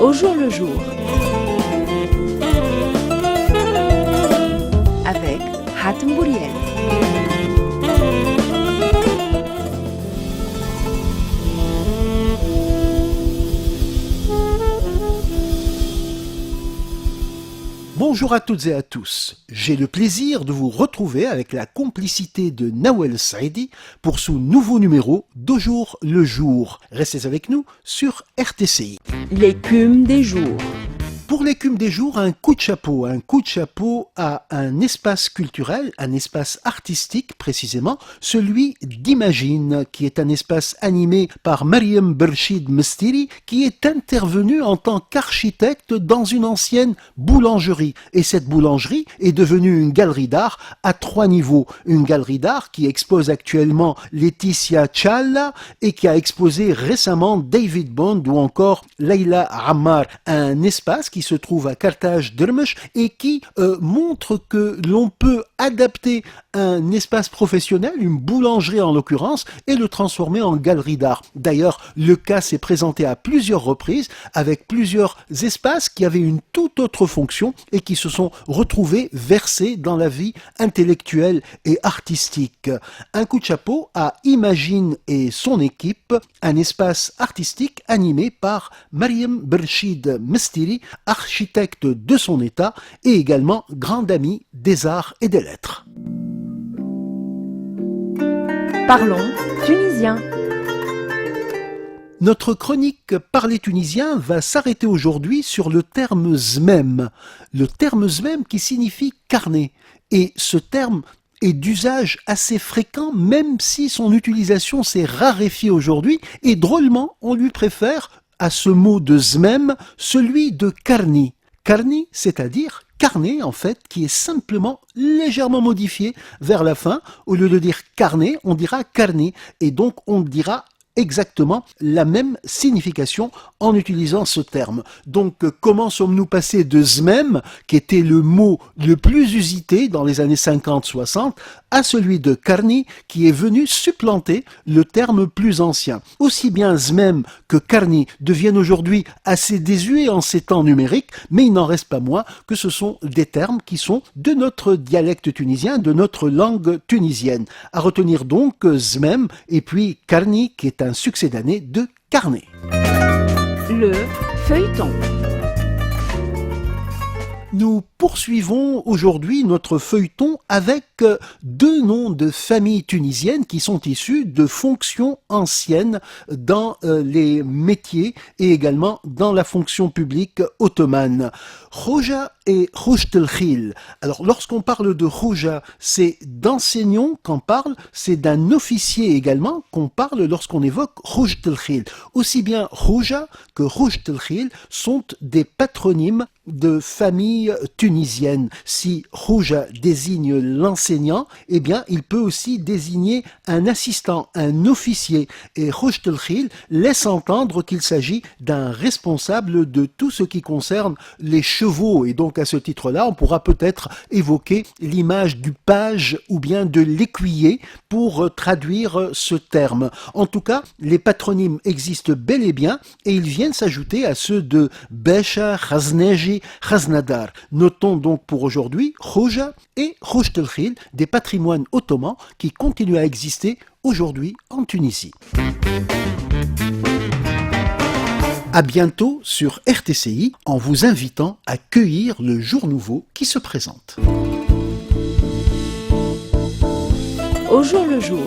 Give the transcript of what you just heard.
Au jour le jour. Avec Hatem Bouriel. Bonjour à toutes et à tous. J'ai le plaisir de vous retrouver avec la complicité de Nawel Saidi pour ce nouveau numéro d'Au jour le jour. Restez avec nous sur RTCI. L'écume des jours. Pour l'écume des jours, un coup de chapeau à un espace culturel, un espace artistique précisément, celui d'Imagine, qui est un espace animé par Mariam Berchid Mestiri, qui est intervenu en tant qu'architecte dans une ancienne boulangerie. Et cette boulangerie est devenue une galerie d'art à 3 niveaux. Une galerie d'art qui expose actuellement Laetitia Challa et qui a exposé récemment David Bond ou encore Leila Ammar, un espace qui se trouve à Carthage d'Ermesh et qui montre que l'on peut adapter un espace professionnel, une boulangerie en l'occurrence, et le transformer en galerie d'art. D'ailleurs, le cas s'est présenté à plusieurs reprises avec plusieurs espaces qui avaient une toute autre fonction et qui se sont retrouvés versés dans la vie intellectuelle et artistique. Un coup de chapeau à Imagine et son équipe, un espace artistique animé par Mariam Berchid Mestiri, architecte de son état et également grande amie des arts et des lettres. Parlons tunisien. Notre chronique Parler tunisien va s'arrêter aujourd'hui sur le terme zmem. Le terme zmem qui signifie carnet. Et ce terme est d'usage assez fréquent, même si son utilisation s'est raréfiée aujourd'hui. Et drôlement, on lui préfère à ce mot de zmem celui de karni. Karni, c'est-à-dire carnet, en fait, qui est simplement légèrement modifié vers la fin. Au lieu de dire carnet, on dira karni. Et donc, on dira exactement la même signification en utilisant ce terme. Donc, comment sommes-nous passés de zmem, qui était le mot le plus usité dans les années 50-60, à celui de karni, qui est venu supplanter le terme plus ancien. Aussi bien zmem que karni deviennent aujourd'hui assez désuets en ces temps numériques, mais il n'en reste pas moins que ce sont des termes qui sont de notre dialecte tunisien, de notre langue tunisienne. À retenir donc zmem et puis karni, qui est un succédané de carnet. Le feuilleton. Nous poursuivons aujourd'hui notre feuilleton avec 2 noms de familles tunisiennes qui sont issus de fonctions anciennes dans les métiers et également dans la fonction publique ottomane. Khoja et Khouchtelkhil. Alors lorsqu'on parle de Khoja, c'est d'enseignant qu'on parle, c'est d'un officier également qu'on parle lorsqu'on évoque Khouchtelkhil. Aussi bien Khoja que Khouchtelkhil sont des patronymes de familles tunisiennes. Si Khoja désigne l'enseignant, eh bien, il peut aussi désigner un assistant, un officier. Et Khouchtelkhil laisse entendre qu'il s'agit d'un responsable de tout ce qui concerne les chevaux. Et donc, à ce titre-là, on pourra peut-être évoquer l'image du page ou bien de l'écuyer pour traduire ce terme. En tout cas, les patronymes existent bel et bien et ils viennent s'ajouter à ceux de Besha, Khazneji, Khaznadar. Notons donc pour aujourd'hui Khoja et Khouchtelkhil, des patrimoines ottomans qui continuent à exister aujourd'hui en Tunisie. À bientôt sur RTCI en vous invitant à cueillir le jour nouveau qui se présente. Au jour le jour.